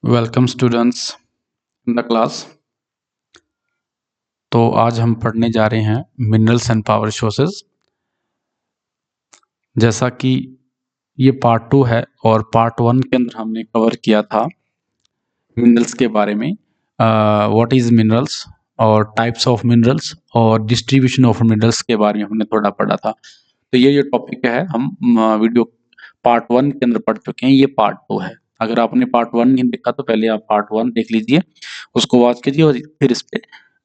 Welcome students in the class. तो आज हम पढ़ने जा रहे हैं मिनरल्स एंड पावर सोर्सेज। जैसा कि ये पार्ट 2 है और पार्ट 1 के अंदर हमने कवर किया था मिनरल्स के बारे में, व्हाट इज मिनरल्स और टाइप्स ऑफ मिनरल्स और डिस्ट्रीब्यूशन ऑफ मिनरल्स के बारे में हमने थोड़ा पढ़ा था। तो ये जो टॉपिक है हम वीडियो पार्ट 1 के अंदर पढ़ चुके हैं, ये पार्ट 2 है। अगर आपने पार्ट 1 नहीं देखा तो पहले आप पार्ट 1 देख लीजिए, उसको वॉच कीजिए और फिर इस पे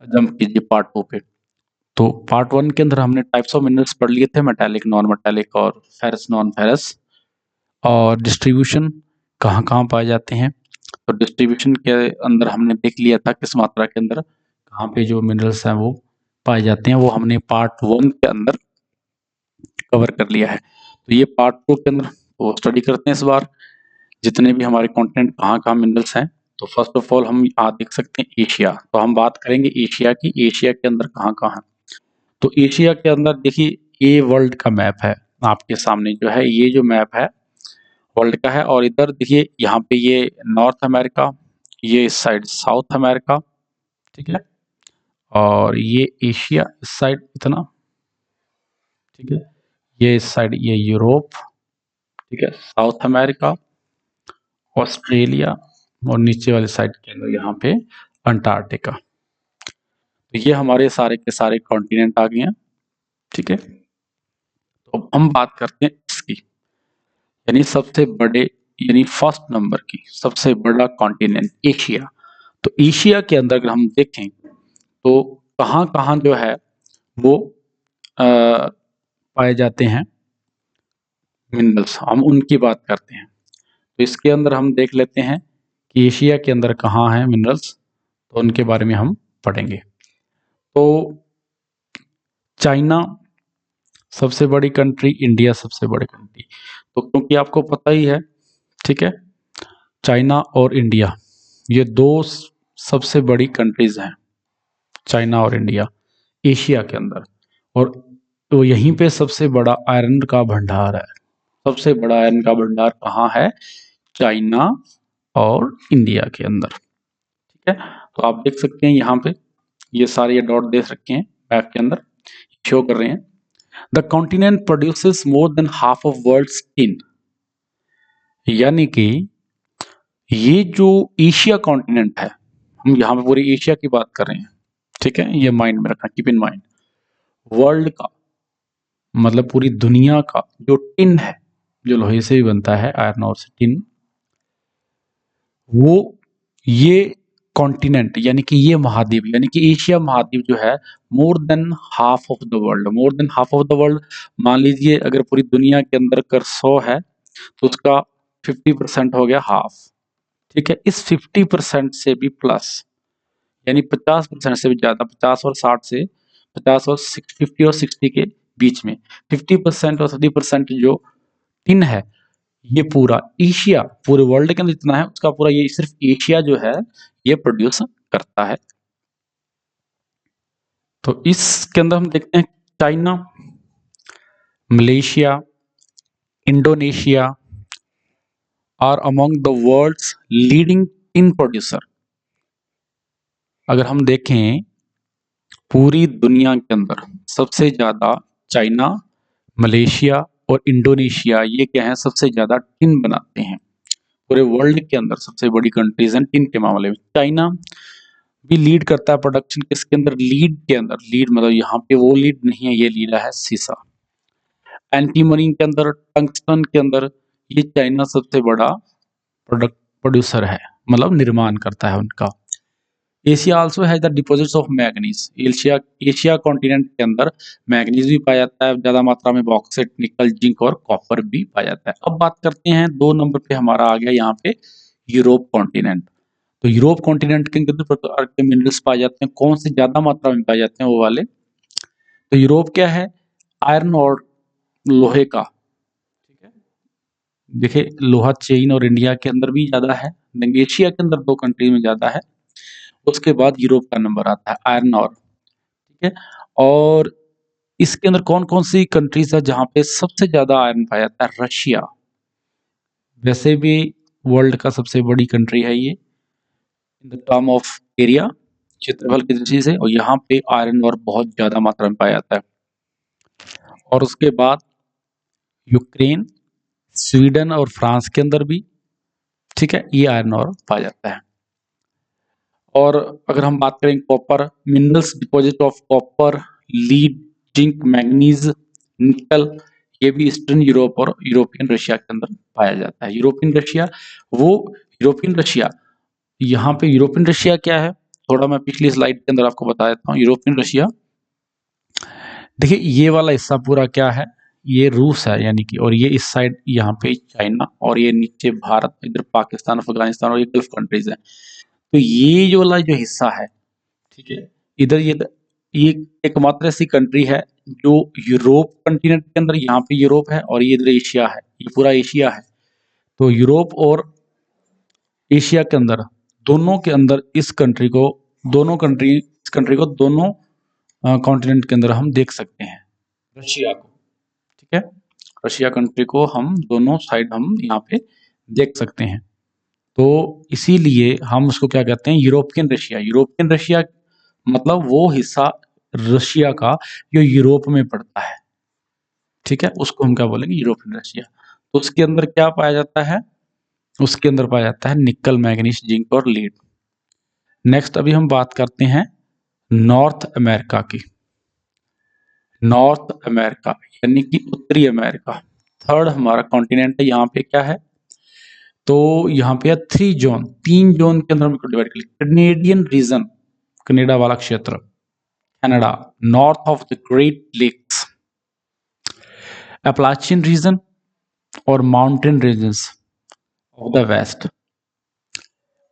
जंप कीजिए पार्ट 2 पे। तो पार्ट 1 के अंदर हमने टाइप्स ऑफ मिनरल्स पढ़ लिए थे, मेटालिक, नॉन मेटालिक और फेरस, नॉन फेरस, और डिस्ट्रीब्यूशन कहाँ कहाँ पाए जाते हैं। तो डिस्ट्रीब्यूशन के अंदर हमने देख लिया था किस मात्रा के अंदर कहाँ पे जो मिनरल्स हैं वो पाए जाते हैं, वो हमने पार्ट 1 के अंदर कवर कर लिया है। तो ये पार्ट 2 के अंदर वो स्टडी करते हैं इस बार, जितने भी हमारे कॉन्टिनेंट कहाँ कहाँ मिनरल्स हैं। तो फर्स्ट ऑफ ऑल हम आज देख सकते हैं एशिया। तो हम बात करेंगे एशिया की, एशिया के अंदर कहाँ कहाँ है। तो एशिया के अंदर देखिए, ये वर्ल्ड का मैप है आपके सामने, जो है ये जो मैप है वर्ल्ड का है। और इधर देखिए, यहाँ पे ये नॉर्थ अमेरिका, ये इस साइड साउथ अमेरिका, ठीक है, और ये एशिया इस साइड इतना, ठीक है, ये इस साइड ये यूरोप, ठीक है, साउथ अमेरिका, ऑस्ट्रेलिया, और नीचे वाले साइड के अंदर यहाँ पे अंटार्कटिका। तो ये हमारे सारे के सारे कॉन्टिनेंट आ गए हैं, ठीक है। तो अब हम बात करते हैं इसकी, यानी सबसे बड़े, यानी फर्स्ट नंबर की सबसे बड़ा कॉन्टिनेंट एशिया। तो एशिया के अंदर अगर हम देखें तो कहाँ कहाँ जो है वो पाए जाते हैं मिनरल्स, हम उनकी बात करते हैं। तो इसके अंदर हम देख लेते हैं कि एशिया के अंदर कहाँ है मिनरल्स, तो उनके बारे में हम पढ़ेंगे। तो चाइना सबसे बड़ी कंट्री, इंडिया सबसे बड़ी कंट्री। तो क्योंकि आपको पता ही है, ठीक है, चाइना और इंडिया ये दो सबसे बड़ी कंट्रीज हैं, चाइना और इंडिया एशिया के अंदर। और तो यहीं पे सबसे बड़ा आयरन का भंडार है। सबसे बड़ा आयरन का भंडार कहाँ है? चाइना और इंडिया के अंदर, ठीक है। तो आप देख सकते हैं यहाँ पे ये सारे ये डॉट दे रखे हैं मैप के अंदर, शो कर रहे हैं। The continent produces more than half of world's tin, यानी कि ये जो एशिया कॉन्टिनेंट है, हम यहाँ पे पूरी एशिया की बात कर रहे हैं, ठीक है, ये माइंड में रखना, कीप इन माइंड। वर्ल्ड का मतलब पूरी दुनिया का जो टिन है, जो लोहे से भी बनता है, आयरन और से टिन, वो ये कॉन्टिनेंट यानी कि ये महाद्वीप, यानी कि एशिया महाद्वीप जो है, मोर than half of the world, more than half of the world. मान लीजिए अगर पूरी दुनिया के अंदर कर 100 है तो उसका 50% हो गया हाफ, ठीक है। इस 50% से भी प्लस, यानी 50% से भी ज्यादा, 50 और 60 से, 50 और 50 और 60 के बीच में 50% और 30% जो टिन है, ये पूरा एशिया, पूरे वर्ल्ड के अंदर जितना है उसका पूरा ये सिर्फ एशिया जो है ये प्रोड्यूस करता है। तो इसके अंदर हम देखते हैं China, Malaysia, Indonesia are among the world's leading tin producer. अगर हम देखें पूरी दुनिया के अंदर सबसे ज्यादा चाइना, मलेशिया और इंडोनेशिया, ये क्या है, सबसे ज्यादा टिन बनाते हैं। पूरे वर्ल्ड के अंदर सबसे बड़ी कंट्रीज हैं टिन के मामले में। चाइना भी लीड करता है प्रोडक्शन किसके अंदर, लीड के अंदर, लीड मतलब यहाँ पे वो लीड नहीं है, ये लीड है सीसा। एंटीमनी के अंदर, टंगस्टन के अंदर, ये चाइना सबसे बड़ा प्रोडक्ट प्रोड्यूसर है, मतलब निर्माण करता है उनका। Asia also has the deposits of manganese. Asia, Asia continent के अंदर मैग्नीज भी पाया जाता है ज्यादा मात्रा में, बॉक्साइट, निकल, जिंक और कॉपर भी पाया जाता है। अब बात करते हैं 2 नंबर पे हमारा आ गया यहाँ पे यूरोप कॉन्टिनेंट। तो यूरोप कॉन्टिनेंट के कितने प्रकार के मिनरल्स पाए जाते हैं, कौन से ज्यादा मात्रा में पाए जाते हैं वो वाले। तो यूरोप क्या है, आयरन और लोहे का, ठीक है। देखिए लोहा चीन और इंडिया के अंदर भी ज्यादा है, एशिया के अंदर 2 कंट्री में ज्यादा है। उसके बाद यूरोप का नंबर आता है आयरन और, ठीक है। और इसके अंदर कौन कौन सी कंट्रीज है जहां पे सबसे ज्यादा आयरन पाया जाता है? रशिया, वैसे भी वर्ल्ड का सबसे बड़ी कंट्री है ये, in the term of area, क्षेत्रफल की दृष्टि से, और यहाँ पे आयरन और बहुत ज्यादा मात्रा में पाया जाता है। और उसके बाद यूक्रेन, स्वीडन और फ्रांस के अंदर भी, ठीक है, ये आयरन और पाया जाता है। और अगर हम बात करें copper, minerals deposit of copper, lead, zinc, manganese, निकल, ये भी ईस्टर्न यूरोप और यूरोपियन रशिया के अंदर पाया जाता है। यूरोपियन रशिया, वो यूरोपियन रशिया, यहाँ पे यूरोपियन रशिया क्या है, थोड़ा मैं पिछली स्लाइड के अंदर आपको बता देता हूँ। यूरोपियन रशिया, देखिए ये वाला हिस्सा पूरा क्या है, ये रूस है यानी कि, और ये इस साइड यहाँ पे चाइना, और ये नीचे भारत, इधर पाकिस्तान, अफगानिस्तान और ये गल्फ कंट्रीज है। तो ये जो वाला जो हिस्सा है, ठीक है, इधर ये एकमात्र ऐसी कंट्री है जो यूरोप कंटिनेंट के अंदर, यहाँ पे यूरोप है और ये इधर एशिया है, ये पूरा एशिया है। तो यूरोप और एशिया के अंदर, दोनों के अंदर इस कंट्री को, इस कंट्री को दोनों कॉन्टिनेंट के अंदर हम देख सकते हैं, रशिया को, ठीक है, रशिया कंट्री को हम दोनों साइड हम यहाँ पे देख सकते हैं। तो इसीलिए हम उसको क्या कहते हैं, यूरोपियन रशिया। यूरोपियन रशिया मतलब वो हिस्सा रशिया का जो यूरोप में पड़ता है, ठीक है, उसको हम क्या बोलेंगे, यूरोपियन रशिया। तो उसके अंदर क्या पाया जाता है, उसके अंदर पाया जाता है निकल, मैग्नीज, जिंक और लीड। नेक्स्ट अभी हम बात करते हैं नॉर्थ अमेरिका की। नॉर्थ अमेरिका यानी कि उत्तरी अमेरिका, थर्ड हमारा कॉन्टिनेंट है। यहाँ पे क्या है, तो यहाँ पे है 3 जोन, 3 जोन के अंदर हम डिवाइड कर लिया। कैनेडियन रीजन, कनाडा वाला क्षेत्र, Canada, north of the great lakes, Appalachian region और mountain regions of the west.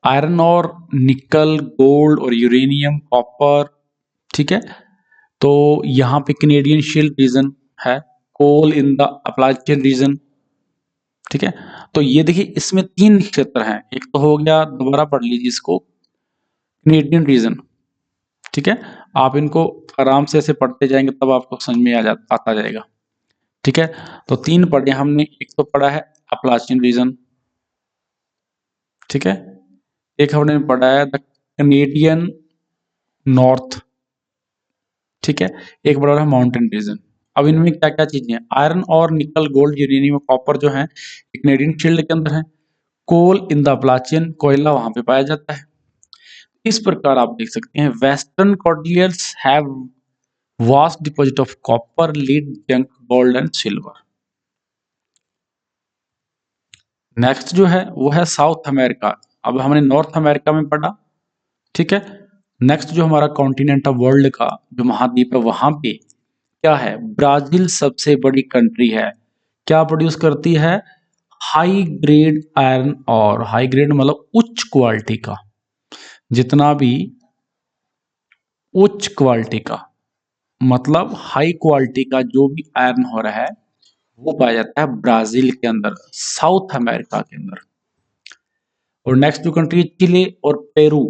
Iron और निकल, गोल्ड और यूरेनियम, कॉपर, ठीक है, तो यहाँ पे कैनेडियन शील्ड रीजन है, कोल इन द अपलाचियन रीजन, ठीक है। तो ये देखिए इसमें 3 क्षेत्र हैं, एक तो हो गया, दोबारा पढ़ लीजिए इसको, कैनेडियन रीजन, ठीक है, आप इनको आराम से ऐसे पढ़ते जाएंगे तब आपको समझ में आता जाएगा, ठीक है। तो 3 पढ़े हमने, एक तो पढ़ा है अपलाचियन रीजन, ठीक है, एक हमने पढ़ा है द कैनेडियन नॉर्थ, ठीक है, एक बड़ा है माउंटेन रीजन। अब इनमें क्या क्या चीजें हैं, आयरन और निकल, गोल्ड, यूरेनियम, कॉपर जो है कैनेडियन शील्ड के अंदर है, कोल इन द अपलाचियन, कोयला वहां पे पाया जाता है। इस प्रकार आप देख सकते हैं western cordilleras have vast deposit of copper, lead, zinc, gold and silver. Next जो है वो है साउथ अमेरिका। अब हमने नॉर्थ अमेरिका में पढ़ा, ठीक है। नेक्स्ट जो हमारा कॉन्टिनेंट है वर्ल्ड का, जो महाद्वीप है, वहां पे क्या है, ब्राजील सबसे बड़ी कंट्री है। क्या प्रोड्यूस करती है, हाई ग्रेड आयरन और, हाई ग्रेड मतलब उच्च क्वालिटी का, जितना भी उच्च क्वालिटी का मतलब हाई क्वालिटी का जो भी आयरन हो रहा है वो पाया जाता है ब्राजील के अंदर, साउथ अमेरिका के अंदर। और नेक्स्ट जो कंट्री है चिले और पेरू,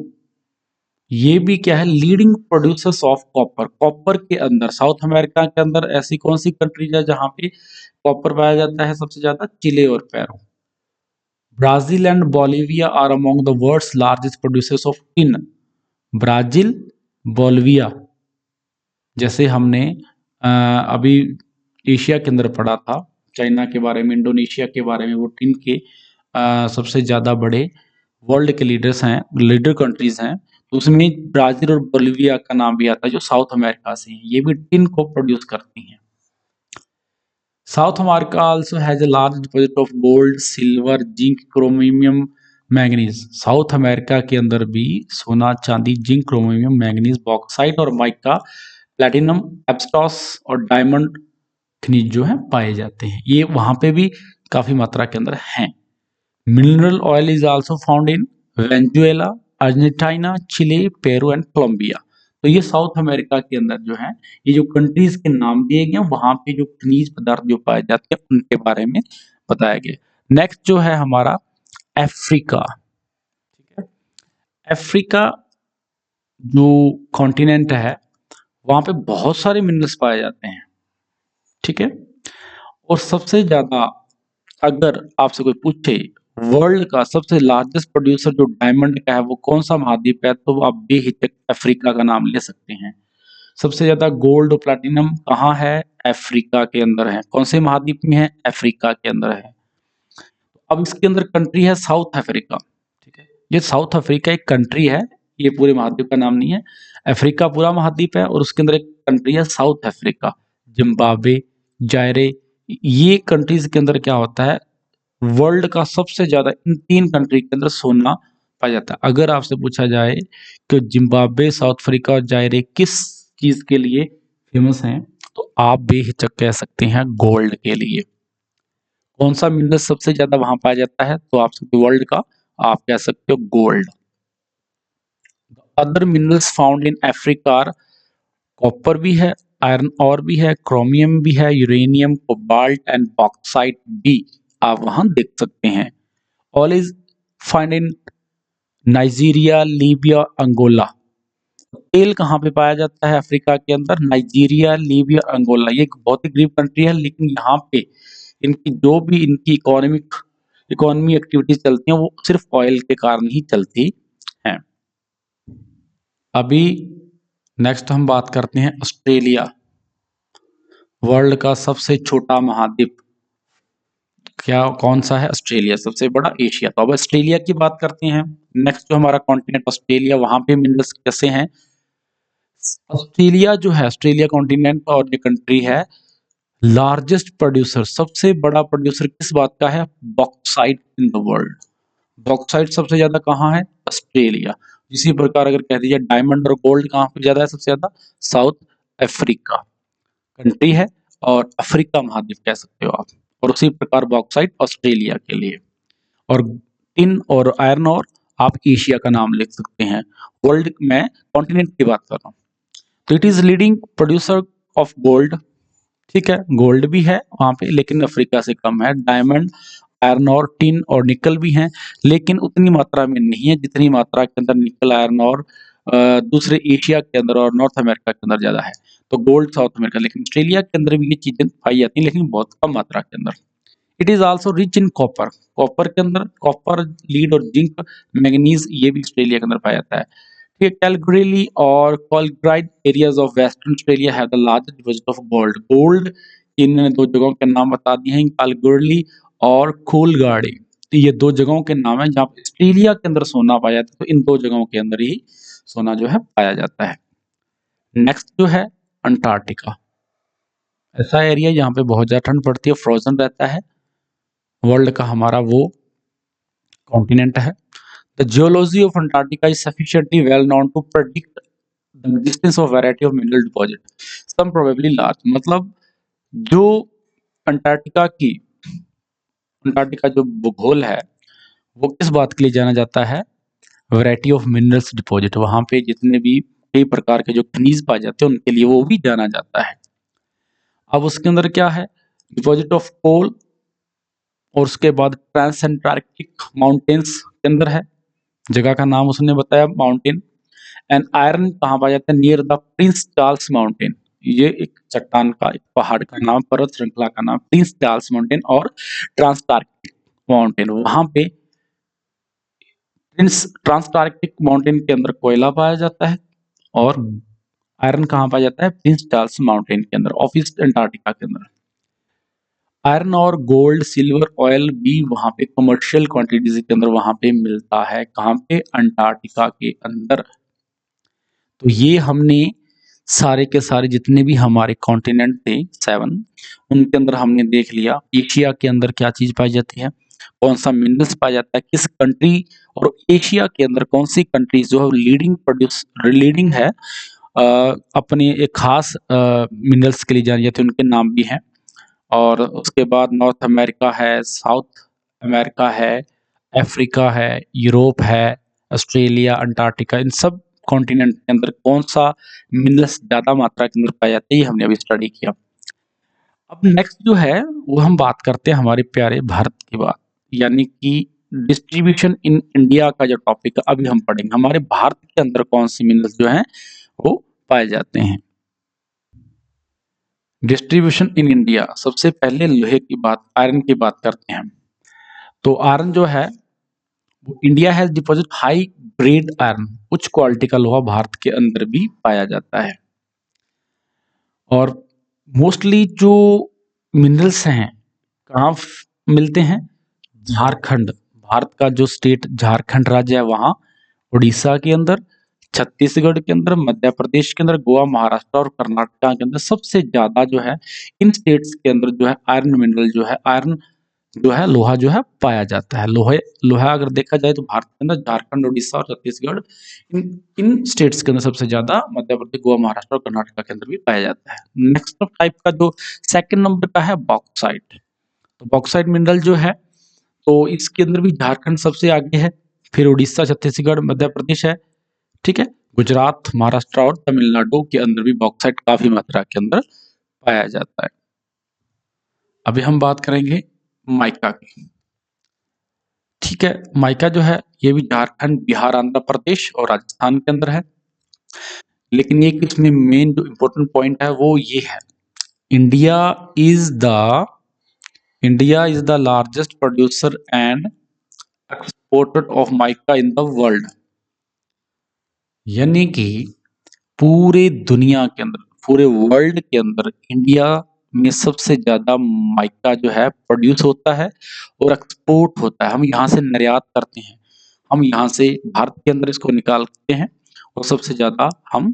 ये भी क्या है, leading producers of copper. Copper के अंदर साउथ अमेरिका के अंदर ऐसी कौन सी कंट्रीज है जहां पे कॉपर पाया जाता है सबसे ज्यादा, चिले और Peru. Brazil and Bolivia are among the world's largest producers of tin. Brazil, Bolivia, जैसे हमने अभी एशिया के अंदर पढ़ा था, चाइना के बारे में, इंडोनेशिया के बारे में, वो टिन के सबसे ज्यादा बड़े वर्ल्ड के लीडर्स हैं, लीडर कंट्रीज हैं। तो उसमें ब्राजील और बोलिविया का नाम भी आता है जो साउथ अमेरिका से हैं, ये भी टिन को प्रोड्यूस करती हैं। South America also has a large deposit of gold, silver, zinc, chromium, manganese. South America के अंदर भी सोना, चांदी, जिंक, क्रोमियम, मैग्नीज, बॉक्साइट और माइका, प्लैटिनम, एब्सटॉस और डायमंड खनिज जो है पाए जाते हैं। ये वहां पे भी काफी मात्रा के अंदर हैं। Mineral oil is also found in Venezuela, Argentina, Chile, Peru and Colombia. तो ये साउथ अमेरिका के अंदर जो है, ये जो कंट्रीज के नाम दिए गए वहां पे जो खनिज पदार्थ जो पाए जाते हैं उनके बारे में बताया गया। नेक्स्ट जो है हमारा अफ्रीका, ठीक है। अफ्रीका जो कॉन्टिनेंट है वहां पे बहुत सारे मिनरल्स पाए जाते हैं, ठीक है। और सबसे ज्यादा अगर आपसे कोई पूछे वर्ल्ड का सबसे लार्जेस्ट प्रोड्यूसर जो डायमंड का है वो कौन सा महाद्वीप है, तो आप बेहिचक अफ्रीका का नाम ले सकते हैं। सबसे ज्यादा गोल्ड और प्लैटिनम कहाँ है, अफ्रीका के अंदर है। कौन से महाद्वीप में है, अफ्रीका के अंदर है। अब इसके अंदर कंट्री है साउथ अफ्रीका, ठीक है। ये साउथ अफ्रीका एक कंट्री है, ये पूरे महाद्वीप का नाम नहीं है। अफ्रीका पूरा महाद्वीप है और उसके अंदर एक कंट्री है साउथ अफ्रीका, जिम्बाब्वे, जायरे। ये कंट्रीज के अंदर क्या होता है, वर्ल्ड का सबसे ज्यादा इन 3 कंट्री के अंदर सोना पाया जाता है। अगर आपसे पूछा जाए कि जिम्बाब्वे, साउथ अफ्रीका और जायरे किस चीज के लिए फेमस हैं, तो आप बेहिचक कह सकते हैं गोल्ड के लिए। कौन सा मिनरल सबसे ज्यादा वहां पाया जाता है, तो आप सकते वर्ल्ड का आप कह सकते हो gold. Other minerals found in Africa, copper भी है, आयरन और भी है, क्रोमियम भी है, यूरेनियम, कोबाल्ट एंड बॉक्साइट भी आप वहां देख सकते हैं। All is find in Nigeria, Libya, Angola. तेल कहाँ पे पाया जाता है अफ्रीका के अंदर, नाइजीरिया, लीबिया, अंगोला। ये एक बहुत ही गरीब कंट्री है, लेकिन यहाँ पे इनकी जो भी इनकी इकोनॉमी एक्टिविटीज चलती हैं वो सिर्फ ऑयल के कारण ही चलती हैं। अभी नेक्स्ट हम बात करते हैं ऑस्ट्रेलिया, वर्ल्ड का सबसे छोटा महाद्वीप क्या कौन सा है, ऑस्ट्रेलिया। सबसे बड़ा एशिया। तो अब ऑस्ट्रेलिया की बात करते हैं। नेक्स्ट जो हमारा कॉन्टिनेंट ऑस्ट्रेलिया, वहां पे मिनरल्स कैसे हैं। ऑस्ट्रेलिया जो है, ऑस्ट्रेलिया कॉन्टिनेंट और ये कंट्री है, लार्जेस्ट प्रोड्यूसर, सबसे बड़ा प्रोड्यूसर किस बात का है, bauxite in the world. Bauxite सबसे ज्यादा कहाँ है, ऑस्ट्रेलिया। इसी प्रकार अगर कह दीजिए डायमंड और गोल्ड कहाँ पे ज्यादा है, सबसे ज्यादा साउथ अफ्रीका कंट्री है, और अफ्रीका महाद्वीप कह सकते हो आप। और उसी प्रकार बॉक्साइट ऑस्ट्रेलिया के लिए, और टिन और आयरन और आप एशिया का नाम लिख सकते हैं। वर्ल्ड में कॉन्टिनेंट की बात कर रहा हूँ, तो it is leading producer of gold, ठीक है। गोल्ड भी है वहां पे, लेकिन अफ्रीका से कम है। डायमंड, आयरन और टिन और निकल भी हैं, लेकिन उतनी मात्रा में नहीं है जितनी मात्रा के अंदर निकल, आयरन और दूसरे एशिया के अंदर और नॉर्थ अमेरिका के अंदर ज्यादा है। तो गोल्ड साउथ अमेरिका, लेकिन ऑस्ट्रेलिया के अंदर भी ये चीजें पाई जाती हैं, लेकिन बहुत कम मात्रा के अंदर। It is also rich in copper, copper के अंदर कॉपर, लीड और जिंक, मैग्नीज, ये भी ऑस्ट्रेलिया के अंदर पाया जाता है। ठीक है। कैलगरी और Coolgardie areas of western Australia have the largest deposit of gold. Gold इन्होंने 2 जगहों के नाम बता दिए हैं, कैलगरी और कोलगाड़ी। तो ये 2 जगहों के नाम है जहाँ पे ऑस्ट्रेलिया के अंदर सोना पाया जाता है। तो इन 2 जगहों के अंदर ही सोना जो है पाया जाता है। नेक्स्ट जो है अंटार्कटिका, ऐसा एरिया जहाँ पे बहुत ज्यादा ठंड पड़ती है, फ्रोजन रहता है। वर्ल्ड का हमारा वो कॉन्टिनेंट है। The geology of Antarctica is sufficiently well known to predict the existence of variety of mineral deposit, some probably large. मतलब जो अंटार्कटिका की अंटार्कटिका जो भूगोल है वो किस बात के लिए जाना जाता है, वैरायटी ऑफ मिनरल्स डिपॉजिट। वहां पे जितने भी कई प्रकार के जो खनिज पाए जाते हैं उनके लिए वो भी जाना जाता है। अब उसके अंदर क्या है, डिपॉजिट ऑफ कोल, और उसके बाद ट्रांस अंटार्कटिक माउंटेन्स के अंदर है, जगह का नाम उसने बताया माउंटेन। एंड आयरन कहाँ पाया जाता है, near the Prince Charles mountain. ये एक चट्टान का, एक पहाड़ का नाम, पर्वत श्रृंखला का नाम प्रिंस चार्ल्स माउंटेन और ट्रांसटार्कटिक माउंटेन। वहां पे प्रिंस ट्रांसटार्कटिक माउंटेन के अंदर कोयला पाया जाता है, और आयरन कहाँ पाया जाता है, प्रिंस चार्ल्स माउंटेन के अंदर, ऑफ ईस्ट अंटार्कटिका के अंदर। आयरन और गोल्ड, सिल्वर, ऑयल भी वहां पे कमर्शियल क्वांटिटीज के अंदर वहां पे मिलता है। कहाँ पे, अंटार्कटिका के अंदर। तो ये हमने सारे के सारे जितने भी हमारे कॉन्टिनेंट थे 7, उनके अंदर हमने देख लिया एशिया के अंदर क्या चीज पाई जाती है, कौन सा मिनरल्स पाया जाता है, किस कंट्री, और एशिया के अंदर कौन सी कंट्री जो लीडिंग है अपने एक खास मिनरल्स के लिए जानी जाती है, उनके नाम भी हैं। और उसके बाद नॉर्थ अमेरिका है, साउथ अमेरिका है, अफ्रीका है, यूरोप है, ऑस्ट्रेलिया, अंटार्कटिका, इन सब कॉन्टिनेंट के अंदर कौन सा मिनरल्स ज्यादा मात्रा के अंदर पाया जाता है, ये हमने अभी स्टडी किया। अब नेक्स्ट जो है वो हम बात करते हैं हमारे प्यारे भारत की बात, यानी कि डिस्ट्रीब्यूशन इन इंडिया का जो टॉपिक है अभी हम पढ़ेंगे। हमारे भारत के अंदर कौन सी मिनरल्स जो हैं वो पाए जाते हैं। डिस्ट्रीब्यूशन इन इंडिया, सबसे पहले लोहे की बात, आयरन की बात करते हैं। तो आयरन जो है, India has deposit high grade iron, उच्च क्वालिटी का लोहा भारत के अंदर भी पाया जाता है। और मोस्टली जो मिनरल्स हैं कहाँ मिलते हैं? झारखंड, भारत का जो स्टेट झारखंड राज्य है वहां, उड़ीसा के अंदर, छत्तीसगढ़ के अंदर, मध्य प्रदेश के अंदर, गोवा, महाराष्ट्र और कर्नाटक के अंदर सबसे ज्यादा जो है इन स्टेट्स के अंदर जो है आयरन मिनरल जो है, आयरन जो है, लोहा जो है पाया जाता है। लोहा अगर देखा जाए तो भारत के अंदर झारखंड, उड़ीसा और छत्तीसगढ़, इन इन स्टेट्स के अंदर सबसे ज्यादा, मध्य प्रदेश, गोवा, महाराष्ट्र और कर्नाटक के अंदर भी पाया जाता है। नेक्स्ट टाइप का जो सेकंड नंबर का है बॉक्साइट। तो बॉक्साइट मिनरल जो है, तो इसके अंदर भी झारखंड सबसे आगे है, फिर उड़ीसा, छत्तीसगढ़, मध्य प्रदेश है, ठीक है। गुजरात, महाराष्ट्र और तमिलनाडु के अंदर भी बॉक्साइट काफी मात्रा के अंदर पाया जाता है। अभी हम बात करेंगे माइका की, ठीक है। माइका जो है ये भी झारखंड, बिहार, आंध्र प्रदेश और राजस्थान के अंदर है। लेकिन ये इसमें मेन जो इम्पोर्टेंट पॉइंट है वो ये है, India is the largest producer and exporter of mica in the world. यानी कि पूरे दुनिया के अंदर, पूरे वर्ल्ड के अंदर इंडिया में सबसे ज्यादा माइका जो है प्रोड्यूस होता है और एक्सपोर्ट होता है। हम यहाँ से निर्यात करते हैं, हम यहाँ से भारत के अंदर इसको निकालते हैं और सबसे ज्यादा हम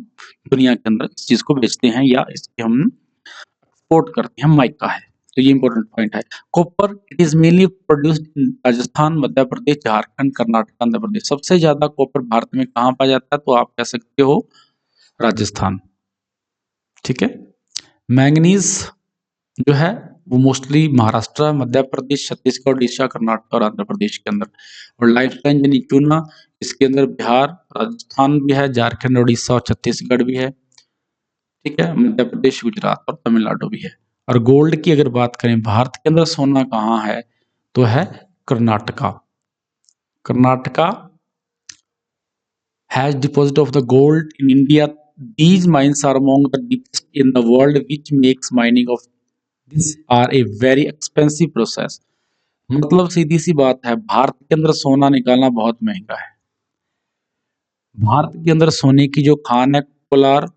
दुनिया के अंदर इस चीज को बेचते हैं या इसके हम एक्सपोर्ट करते हैं, माइका है। तो ये इंपॉर्टेंट पॉइंट है। Copper, it is mainly produced in Rajasthan, Madhya Pradesh, Jharkhand, Karnataka, Andhra Pradesh. सबसे ज्यादा कॉपर भारत में कहाँ पाया जाता है? तो आप कह सकते हो राजस्थान, ठीक है। मैंगनीज जो है वो मोस्टली महाराष्ट्र, मध्य प्रदेश, छत्तीसगढ़, उड़ीसा, कर्नाटक और आंध्र प्रदेश के अंदर। और लाइमस्टोन यानी चूना, इसके अंदर बिहार, राजस्थान भी है, झारखंड, उड़ीसा और छत्तीसगढ़ भी है, ठीक है। मध्य प्रदेश, गुजरात और तमिलनाडु भी है। और गोल्ड की अगर बात करें, भारत के अंदर सोना कहाँ है? तो है Karnataka. Karnataka has deposit of the gold in India. These mines are among the deepest in the world, which makes mining of this are a very expensive process. मतलब सीधी सी बात है, भारत के अंदर सोना निकालना बहुत महंगा है। भारत के अंदर सोने की जो खान है, कोलार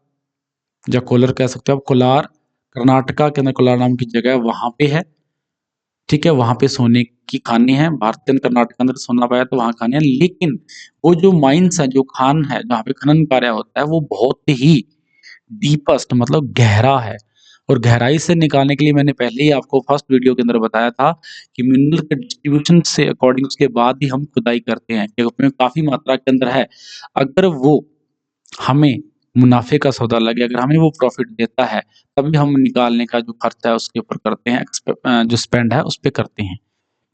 या कोलर कह सकते हो आप, कोलार, कर्नाटका के अंदर कोलार नाम की जगह है, वहां पे है, ठीक है। वहां पे सोने की खानें हैं। भारत के अंदर, कर्नाटक के अंदर सोना पाया तो वहां खाने हैं। लेकिन वो जो माइंस है, जो खान है, जहाँ पे खनन कार्य होता है, वो बहुत ही डीपेस्ट मतलब गहरा है। और गहराई से निकालने के लिए मैंने पहले ही आपको फर्स्ट वीडियो के अंदर बताया था कि मिनरल के डिस्ट्रीब्यूशन से अकॉर्डिंग उसके बाद ही हम खुदाई करते हैं, कि उसमें काफी मात्रा के अंदर है। अगर वो हमें मुनाफे का सौदा लगे, अगर हमें वो प्रॉफिट देता है, तभी हम निकालने का जो खर्चा है उसके ऊपर करते हैं, जो स्पेंड है उस पर करते हैं।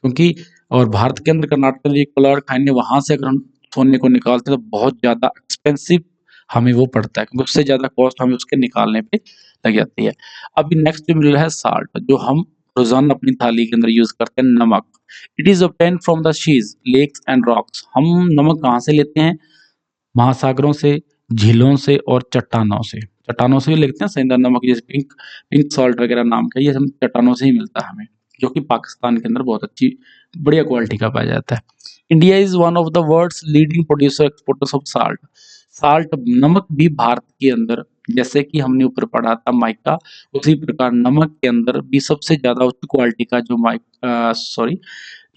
क्योंकि और भारत के अंदर, कर्नाटक में एक कोलार खाने, वहां से अगर हम सोने को निकालते हैं तो बहुत ज्यादा एक्सपेंसिव हमें वो पड़ता है, क्योंकि उससे ज्यादा कॉस्ट हमें उसके निकालने पे लग जाती है। अभी नेक्स्ट जो मिनरल है साल्ट, जो हम रोजाना अपनी थाली के अंदर यूज करते हैं, नमक। It is obtain from the seas, lakes and rocks. हम नमक कहाँ से लेते हैं? महासागरों से, झीलों से और चट्टानों से। चट्टानों से भी लेते हैं सेंधा नमक, जैसे पिंक पिंक सॉल्ट वगैरह नाम का, ये हम चट्टानों से ही मिलता है हमें, जो कि पाकिस्तान के अंदर बहुत अच्छी बढ़िया क्वालिटी का पाया जाता है। India is one of the world's leading producer exporters of salt. Salt, नमक भी भारत के अंदर, जैसे कि हमने ऊपर पढ़ा था माइका, उसी प्रकार नमक के अंदर भी सबसे ज्यादा उच्च क्वालिटी का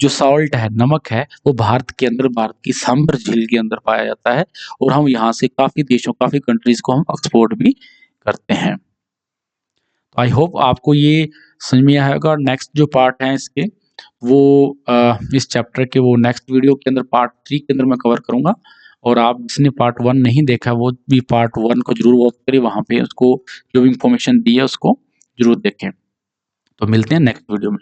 जो सॉल्ट है, नमक है, वो भारत के अंदर, भारत की सांभर झील के अंदर पाया जाता है। और हम यहाँ से काफी देशों, काफी कंट्रीज को हम एक्सपोर्ट भी करते हैं। आई होप आपको ये समझ में आया होगा। नेक्स्ट जो पार्ट है इसके, वो इस चैप्टर के वो नेक्स्ट वीडियो के अंदर पार्ट 3 के अंदर मैं कवर करूंगा। और आप जिसने पार्ट 1 नहीं देखा, वो भी पार्ट 1 को जरूर वॉच करें, वहां पे उसको जो भी इंफॉर्मेशन दी है उसको जरूर देखें। तो मिलते हैं नेक्स्ट वीडियो में।